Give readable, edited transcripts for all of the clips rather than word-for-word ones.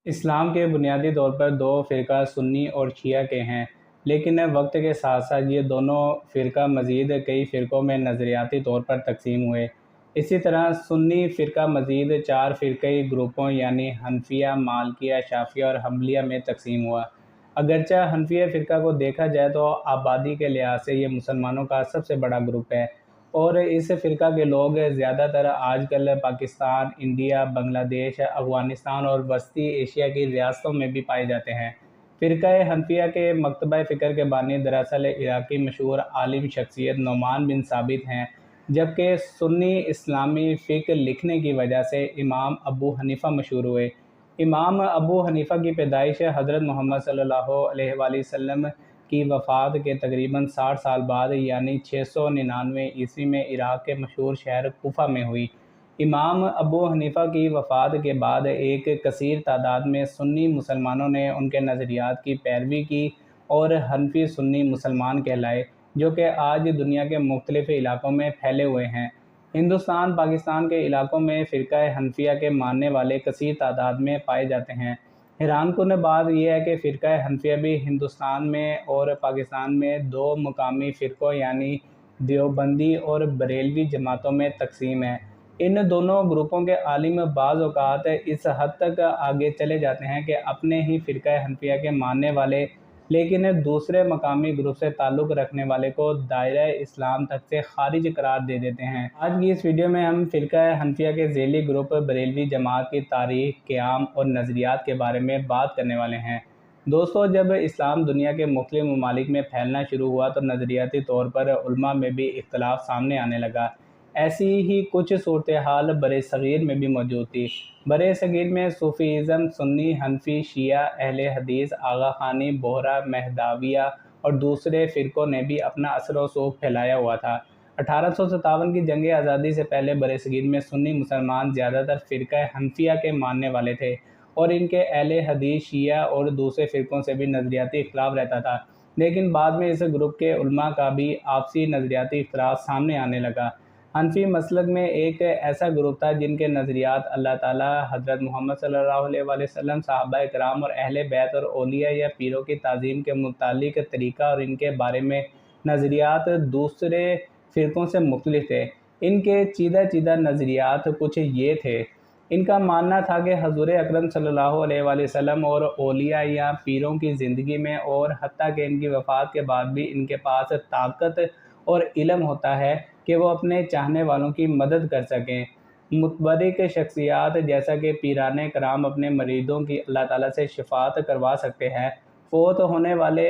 اسلام کے بنیادی طور پر دو فرقہ سنی اور شیعہ کے ہیں، لیکن وقت کے ساتھ ساتھ یہ دونوں فرقہ مزید کئی فرقوں میں نظریاتی طور پر تقسیم ہوئے۔ اسی طرح سنی فرقہ مزید چار فرقی گروپوں یعنی حنفیہ، مالکیہ، شافعیہ اور حنبلیہ میں تقسیم ہوا۔ اگرچہ حنفیہ فرقہ کو دیکھا جائے تو آبادی کے لحاظ سے یہ مسلمانوں کا سب سے بڑا گروپ ہے، اور اس فرقہ کے لوگ زیادہ تر آج کل پاکستان، انڈیا، بنگلہ دیش، افغانستان اور وسطی ایشیا کی ریاستوں میں بھی پائے جاتے ہیں۔ فرقہ حنفیہ کے مکتبہ فکر کے بانی دراصل عراقی مشہور عالم شخصیت نعمان بن ثابت ہیں، جبکہ سنی اسلامی فقہ لکھنے کی وجہ سے امام ابو حنیفہ مشہور ہوئے۔ امام ابو حنیفہ کی پیدائش حضرت محمد صلی اللہ علیہ وآلہ وسلم کی وفات کے تقریباً 60 سال بعد یعنی 699 عیسوی میں عراق کے مشہور شہر کوفہ میں ہوئی۔ امام ابو حنیفہ کی وفات کے بعد ایک کثیر تعداد میں سنی مسلمانوں نے ان کے نظریات کی پیروی کی اور حنفی سنی مسلمان کہلائے، جو کہ آج دنیا کے مختلف علاقوں میں پھیلے ہوئے ہیں۔ ہندوستان، پاکستان کے علاقوں میں فرقہ حنفیہ کے ماننے والے کثیر تعداد میں پائے جاتے ہیں۔ حیران کن بات یہ ہے کہ فرقہ حنفیہ بھی ہندوستان میں اور پاکستان میں دو مقامی فرقوں یعنی دیوبندی اور بریلوی جماعتوں میں تقسیم ہے۔ ان دونوں گروپوں کے عالم بعض اوقات اس حد تک آگے چلے جاتے ہیں کہ اپنے ہی فرقہ حنفیہ کے ماننے والے لیکن دوسرے مقامی گروپ سے تعلق رکھنے والے کو دائرہ اسلام تک سے خارج قرار دے دیتے ہیں۔ آج کی اس ویڈیو میں ہم فرقہ حنفیہ کے ذیلی گروپ بریلوی جماعت کی تاریخ، قیام اور نظریات کے بارے میں بات کرنے والے ہیں۔ دوستو، جب اسلام دنیا کے مختلف ممالک میں پھیلنا شروع ہوا تو نظریاتی طور پر علماء میں بھی اختلاف سامنے آنے لگا۔ ایسی ہی کچھ صورتحال برصغیر میں بھی موجود تھی۔ برصغیر میں صوفیزم، سنی، حنفی، شیعہ، اہل حدیث، آغا خانی، بوہرہ، مہدویہ اور دوسرے فرقوں نے بھی اپنا اثر و رسوخ پھیلایا ہوا تھا۔ 1857 کی جنگ آزادی سے پہلے برصغیر میں سنی مسلمان زیادہ تر فرقہ حنفیہ کے ماننے والے تھے، اور ان کے اہل حدیث، شیعہ اور دوسرے فرقوں سے بھی نظریاتی اختلاف رہتا تھا، لیکن بعد میں اس گروپ کے علماء کا بھی آپسی نظریاتی اختلاف سامنے آنے لگا۔ حنفی مسلک میں ایک ایسا گروپ تھا جن کے نظریات اللہ تعالیٰ، حضرت محمد صلی اللہ علیہ وآلہ وسلم، صحابہ کرام اور اہل بیت اور اولیاء یا پیروں کی تعظیم کے متعلق طریقہ اور ان کے بارے میں نظریات دوسرے فرقوں سے مختلف تھے۔ ان کے چیدہ نظریات کچھ یہ تھے۔ ان کا ماننا تھا کہ حضور اکرم صلی اللہ علیہ وآلہ وسلم اور اولیاء یا پیروں کی زندگی میں اور حتیٰ کہ ان کی وفات کے بعد بھی ان کے پاس طاقت اور علم ہوتا ہے کہ وہ اپنے چاہنے والوں کی مدد کر سکیں۔ متبرک شخصیات جیسا کہ پیران کرام اپنے مریدوں کی اللہ تعالیٰ سے شفاعت کروا سکتے ہیں۔ فوت ہونے والے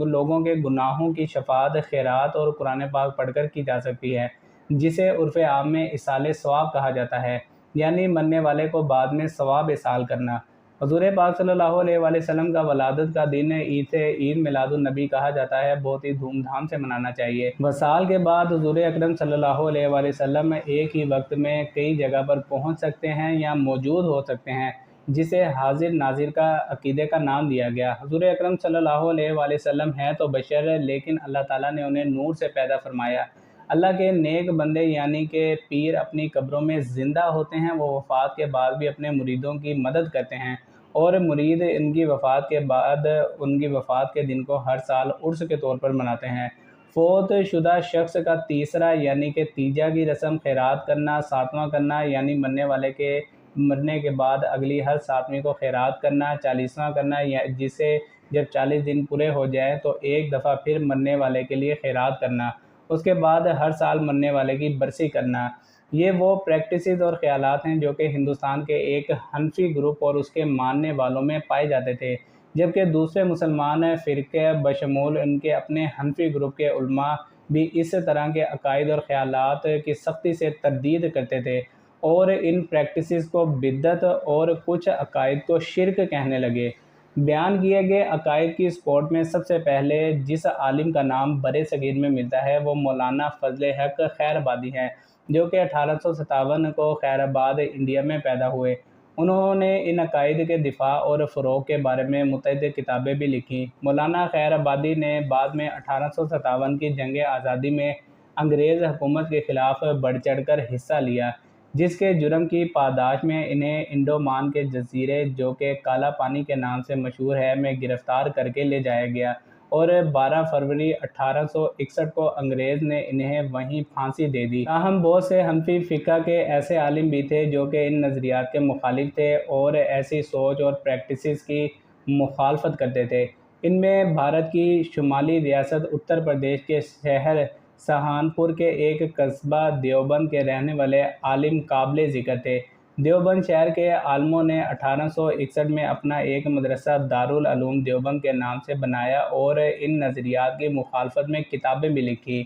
لوگوں کے گناہوں کی شفاعت خیرات اور قرآن پاک پڑھ کر کی جا سکتی ہے، جسے عرف عام میں ایصال ثواب کہا جاتا ہے، یعنی مرنے والے کو بعد میں ثواب ایصال کرنا۔ حضور پاک صلی اللہ علیہ وآلہ وسلم کا ولادت کا دن عید میلاد النبی کہا جاتا ہے، بہت ہی دھوم دھام سے منانا چاہیے۔ وصال کے بعد حضور اکرم صلی اللہ علیہ وآلہ وسلم ایک ہی وقت میں کئی جگہ پر پہنچ سکتے ہیں یا موجود ہو سکتے ہیں، جسے حاضر ناظر کا عقیدے کا نام دیا گیا۔ حضور اکرم صلی اللہ علیہ وآلہ وسلم ہیں تو بشر، لیکن اللہ تعالیٰ نے انہیں نور سے پیدا فرمایا۔ اللہ کے نیک بندے یعنی کہ پیر اپنی قبروں میں زندہ ہوتے ہیں، وہ وفات کے بعد بھی اپنے مریدوں کی مدد کرتے ہیں، اور مرید ان کی وفات کے بعد ان کی وفات کے دن کو ہر سال عرس کے طور پر مناتے ہیں۔ فوت شدہ شخص کا تیسرا یعنی کہ تیجا کی رسم خیرات کرنا، ساتواں کرنا یعنی مرنے والے کے مرنے کے بعد اگلی ہر ساتویں کو خیرات کرنا، 40واں کرنا جسے جب 40 دن پورے ہو جائیں تو ایک دفعہ پھر مرنے والے کے لیے خیرات کرنا، اس کے بعد ہر سال مرنے والے کی برسی کرنا۔ یہ وہ پریکٹسز اور خیالات ہیں جو کہ ہندوستان کے ایک حنفی گروپ اور اس کے ماننے والوں میں پائے جاتے تھے، جبکہ دوسرے مسلمان فرقے بشمول ان کے اپنے حنفی گروپ کے علماء بھی اس طرح کے عقائد اور خیالات کی سختی سے تردید کرتے تھے اور ان پریکٹسز کو بدعت اور کچھ عقائد کو شرک کہنے لگے۔ بیان کیے گئے عقائد کی سپورٹ میں سب سے پہلے جس عالم کا نام برصغیر میں ملتا ہے وہ مولانا فضل حق خیر آبادی ہیں، جو کہ 1857 کو خیر آباد انڈیا میں پیدا ہوئے۔ انہوں نے ان عقائد کے دفاع اور فروغ کے بارے میں متعدد کتابیں بھی لکھیں۔ مولانا خیر آبادی نے بعد میں 1857 کی جنگ آزادی میں انگریز حکومت کے خلاف بڑھ چڑھ کر حصہ لیا۔ جس کے جرم کی پاداش میں انہیں انڈومان کے جزیرے جو کہ کالا پانی کے نام سے مشہور ہے میں گرفتار کر کے لے جایا گیا، اور 12 فروری 1861 کو انگریز نے انہیں وہیں پھانسی دے دی۔ تاہم بہت سے حنفی فقہ کے ایسے عالم بھی تھے جو کہ ان نظریات کے مخالف تھے اور ایسی سوچ اور پریکٹسز کی مخالفت کرتے تھے۔ ان میں بھارت کی شمالی ریاست اتر پردیش کے شہر سہارنپور کے ایک قصبہ دیوبند کے رہنے والے عالم قابل ذکر تھے۔ دیوبند شہر کے عالموں نے 1861 میں اپنا ایک مدرسہ دارالعلوم دیوبند کے نام سے بنایا اور ان نظریات کی مخالفت میں کتابیں بھی لکھی۔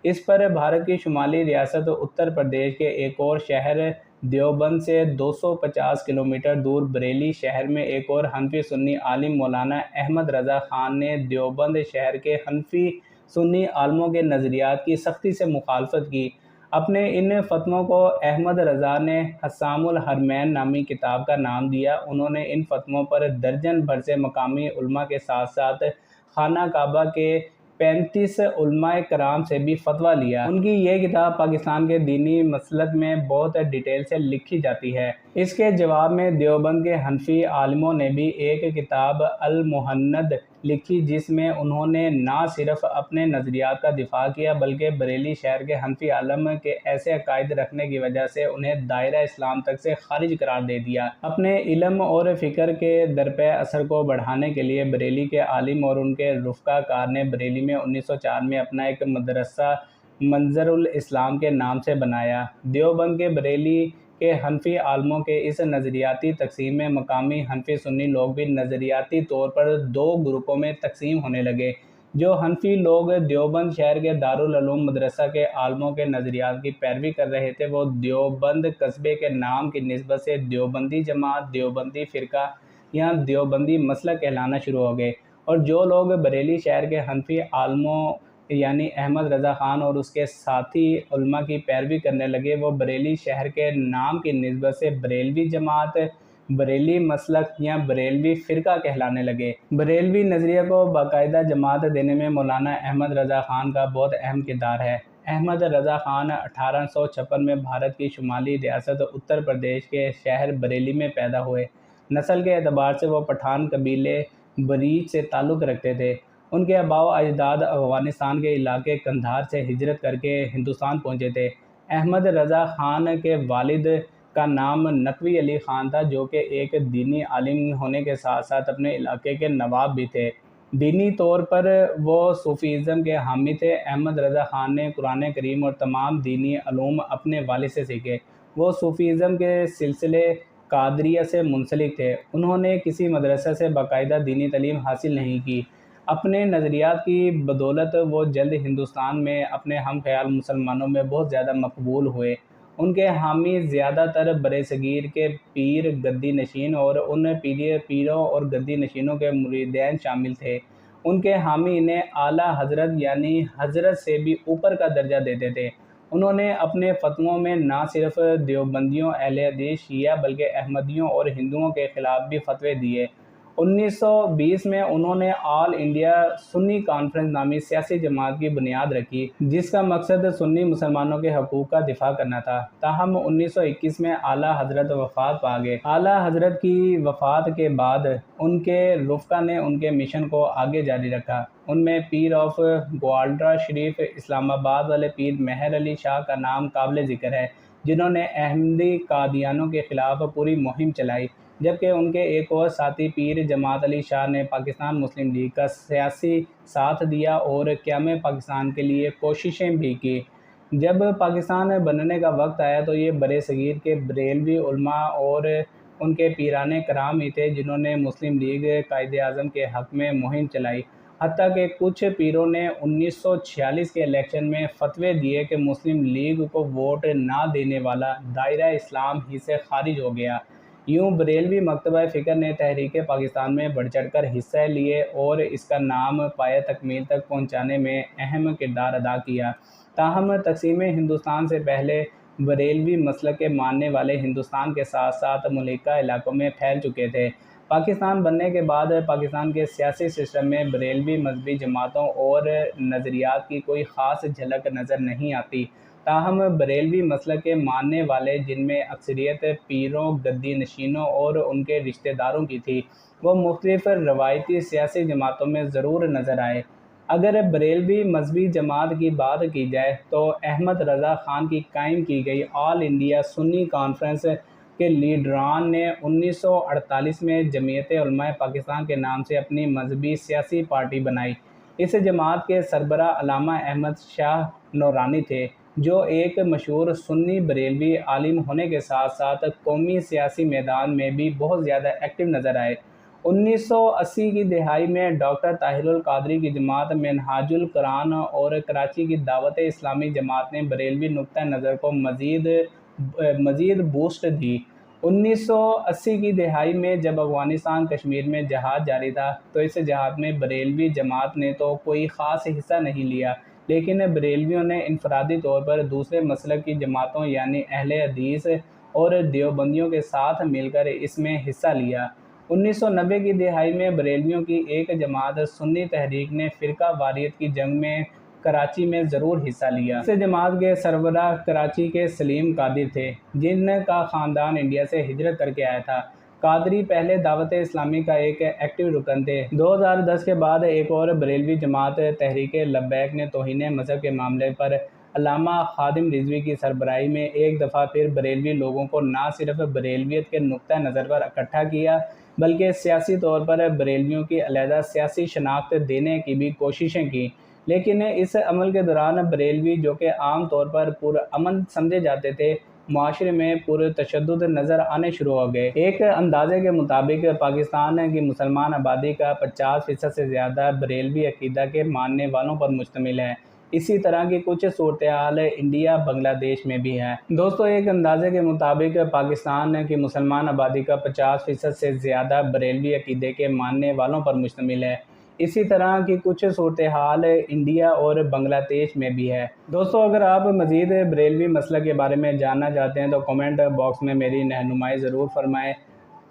اس پر بھارت کی شمالی ریاست اتر پردیش کے ایک اور شہر دیوبند سے 250 کلومیٹر دور بریلی شہر میں ایک اور حنفی سنی عالم مولانا احمد رضا خان نے دیوبند شہر کے حنفی سنی عالموں کے نظریات کی سختی سے مخالفت کی۔ اپنے ان فتووں کو احمد رضا نے حسام الحرمین نامی کتاب کا نام دیا۔ انہوں نے ان فتووں پر درجن بھر سے مقامی علماء کے ساتھ ساتھ خانہ کعبہ کے 35 علماء کرام سے بھی فتویٰ لیا۔ ان کی یہ کتاب پاکستان کے دینی مسلک میں بہت ڈیٹیل سے لکھی جاتی ہے۔ اس کے جواب میں دیوبند کے حنفی عالموں نے بھی ایک کتاب المہند لکھی جس میں انہوں نے نہ صرف اپنے نظریات کا دفاع کیا بلکہ بریلی شہر کے حنفی عالم کے ایسے عقائد رکھنے کی وجہ سے انہیں دائرہ اسلام تک سے خارج قرار دے دیا۔ اپنے علم اور فکر کے درپے اثر کو بڑھانے کے لیے بریلی کے عالم اور ان کے رفقا کار نے بریلی میں 1904 میں اپنا ایک مدرسہ منظر الاسلام کے نام سے بنایا۔ دیوبند کے بریلی کے حنفی عالموں کے اس نظریاتی تقسیم میں مقامی حنفی سنی لوگ بھی نظریاتی طور پر دو گروپوں میں تقسیم ہونے لگے۔ جو حنفی لوگ دیوبند شہر کے دارالعلوم مدرسہ کے عالموں کے نظریات کی پیروی کر رہے تھے وہ دیوبند قصبے کے نام کی نسبت سے دیوبندی جماعت، دیوبندی فرقہ یا دیوبندی مسلک کہلانا شروع ہو گئے، اور جو لوگ بریلی شہر کے حنفی عالموں یعنی احمد رضا خان اور اس کے ساتھی علماء کی پیروی کرنے لگے وہ بریلی شہر کے نام کی نسبت سے بریلوی جماعت، بریلی مسلک یا بریلوی فرقہ کہلانے لگے۔ بریلوی نظریہ کو باقاعدہ جماعت دینے میں مولانا احمد رضا خان کا بہت اہم کردار ہے۔ احمد رضا خان 1856 میں بھارت کی شمالی ریاست اتر پردیش کے شہر بریلی میں پیدا ہوئے۔ نسل کے اعتبار سے وہ پٹھان قبیلے بریچ سے تعلق رکھتے تھے۔ ان کے آباء و اجداد افغانستان کے علاقے قندھار سے ہجرت کر کے ہندوستان پہنچے تھے۔ احمد رضا خان کے والد کا نام نقوی علی خان تھا جو کہ ایک دینی عالم ہونے کے ساتھ ساتھ اپنے علاقے کے نواب بھی تھے۔ دینی طور پر وہ صوفیزم کے حامی تھے۔ احمد رضا خان نے قرآن کریم اور تمام دینی علوم اپنے والد سے سیکھے۔ وہ صوفیزم کے سلسلے قادریہ سے منسلک تھے۔ انہوں نے کسی مدرسہ سے باقاعدہ دینی تعلیم حاصل نہیں کی۔ اپنے نظریات کی بدولت وہ جلد ہندوستان میں اپنے ہم خیال مسلمانوں میں بہت زیادہ مقبول ہوئے۔ ان کے حامی زیادہ تر برصغیر کے پیر گدی نشین اور ان پیروں اور گدی نشینوں کے مریدین شامل تھے۔ ان کے حامی انہیں اعلیٰ حضرت یعنی حضرت سے بھی اوپر کا درجہ دیتے تھے۔ انہوں نے اپنے فتووں میں نہ صرف دیوبندیوں، اہل حدیث، شیعہ بلکہ احمدیوں اور ہندوؤں کے خلاف بھی فتوے دیے۔ 1920 میں انہوں نے آل انڈیا سنی کانفرنس نامی سیاسی جماعت کی بنیاد رکھی جس کا مقصد سنی مسلمانوں کے حقوق کا دفاع کرنا تھا۔ تاہم 1921 میں اعلیٰ حضرت وفات پا گئے۔ اعلیٰ حضرت کی وفات کے بعد ان کے رفقا نے ان کے مشن کو آگے جاری رکھا۔ ان میں پیر آف گوالڈرا شریف اسلام آباد والے پیر مہر علی شاہ کا نام قابل ذکر ہے جنہوں نے احمدی قادیانوں کے خلاف پوری مہم چلائی، جبکہ ان کے ایک اور ساتھی پیر جماعت علی شاہ نے پاکستان مسلم لیگ کا سیاسی ساتھ دیا اور قیام پاکستان کے لیے کوششیں بھی کی۔ جب پاکستان بننے کا وقت آیا تو یہ برصغیر کے بریلوی علماء اور ان کے پیران کرام ہی تھے جنہوں نے مسلم لیگ قائد اعظم کے حق میں مہم چلائی، حتیٰ کہ کچھ پیروں نے 1946 کے الیکشن میں فتوے دیے کہ مسلم لیگ کو ووٹ نہ دینے والا دائرہ اسلام ہی سے خارج ہو گیا۔ یوں بریلوی مکتبہ فکر نے تحریک پاکستان میں بڑھ چڑھ کر حصہ لیے اور اس کا نام پایہ تکمیل تک پہنچانے میں اہم کردار ادا کیا۔ تاہم تقسیم ہندوستان سے پہلے بریلوی مسلک کے ماننے والے ہندوستان کے ساتھ ساتھ ملکہ علاقوں میں پھیل چکے تھے۔ پاکستان بننے کے بعد پاکستان کے سیاسی سسٹم میں بریلوی مذہبی جماعتوں اور نظریات کی کوئی خاص جھلک نظر نہیں آتی۔ تاہم بریلوی مسلک کے ماننے والے، جن میں اکثریت پیروں، گدی نشینوں اور ان کے رشتہ داروں کی تھی، وہ مختلف روایتی سیاسی جماعتوں میں ضرور نظر آئے۔ اگر بریلوی مذہبی جماعت کی بات کی جائے تو احمد رضا خان کی قائم کی گئی آل انڈیا سنی کانفرنس کے لیڈران نے 1948 میں جمعیت علماء پاکستان کے نام سے اپنی مذہبی سیاسی پارٹی بنائی۔ اس جماعت کے سربراہ علامہ احمد شاہ نورانی تھے، جو ایک مشہور سنی بریلوی عالم ہونے کے ساتھ ساتھ قومی سیاسی میدان میں بھی بہت زیادہ ایکٹیو نظر آئے۔ 1980 کی دہائی میں ڈاکٹر طاہر القادری کی جماعت منہاج القرآن اور کراچی کی دعوت اسلامی جماعت نے بریلوی نقطہ نظر کو مزید بوسٹ دی۔ 1980 کی دہائی میں جب افغانستان کشمیر میں جہاد جاری تھا تو اس جہاد میں بریلوی جماعت نے تو کوئی خاص حصہ نہیں لیا، لیکن بریلویوں نے انفرادی طور پر دوسرے مسلک کی جماعتوں یعنی اہل حدیث اور دیوبندیوں کے ساتھ مل کر اس میں حصہ لیا۔ 1990 کی دہائی میں بریلویوں کی ایک جماعت سنی تحریک نے فرقہ واریت کی جنگ میں کراچی میں ضرور حصہ لیا۔ اس جماعت کے سربراہ کراچی کے سلیم قادری تھے، جن کا خاندان انڈیا سے ہجرت کر کے آیا تھا۔ قادری پہلے دعوت اسلامی کا ایک ایکٹیو رکن تھے۔ 2010 کے بعد ایک اور بریلوی جماعت تحریک لبیک نے توہین مذہب کے معاملے پر علامہ خادم رضوی کی سربراہی میں ایک دفعہ پھر بریلوی لوگوں کو نہ صرف بریلویت کے نقطہ نظر پر اکٹھا کیا بلکہ سیاسی طور پر بریلویوں کی علیحدہ سیاسی شناخت دینے کی بھی کوششیں کی، لیکن اس عمل کے دوران بریلوی، جو کہ عام طور پر پرامن سمجھے جاتے تھے، معاشرے میں پرتشدد نظر آنے شروع ہو گئے۔ ایک اندازے کے مطابق پاکستان کی مسلمان آبادی کا 50% سے زیادہ بریلوی عقیدہ کے ماننے والوں پر مشتمل ہے۔ اسی طرح کی کچھ صورتحال انڈیا، بنگلہ دیش میں بھی ہے۔ دوستو، ایک اندازے کے مطابق پاکستان کی مسلمان آبادی کا 50% سے زیادہ بریلوی عقیدے کے ماننے والوں پر مشتمل ہے۔ اسی طرح کی کچھ صورتحال انڈیا اور بنگلہ دیش میں بھی ہے۔ دوستو، اگر آپ مزید بریلوی مسئلہ کے بارے میں جاننا چاہتے ہیں تو کمنٹ باکس میں میری رہنمائی ضرور فرمائیں۔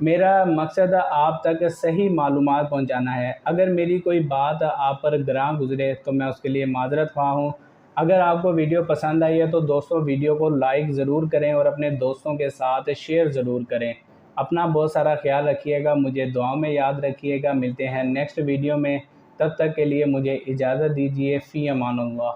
میرا مقصد آپ تک صحیح معلومات پہنچانا ہے۔ اگر میری کوئی بات آپ پر گراں گزرے تو میں اس کے لیے معذرت خواہ ہوں۔ اگر آپ کو ویڈیو پسند آئی ہے تو دوستو ویڈیو کو لائک ضرور کریں اور اپنے دوستوں کے ساتھ شیئر ضرور کریں۔ اپنا بہت سارا خیال رکھیے گا، مجھے دعاؤں میں یاد رکھیے گا۔ ملتے ہیں نیکسٹ ویڈیو میں، تب تک کے لیے مجھے اجازت دیجیے۔ فی امان اللہ۔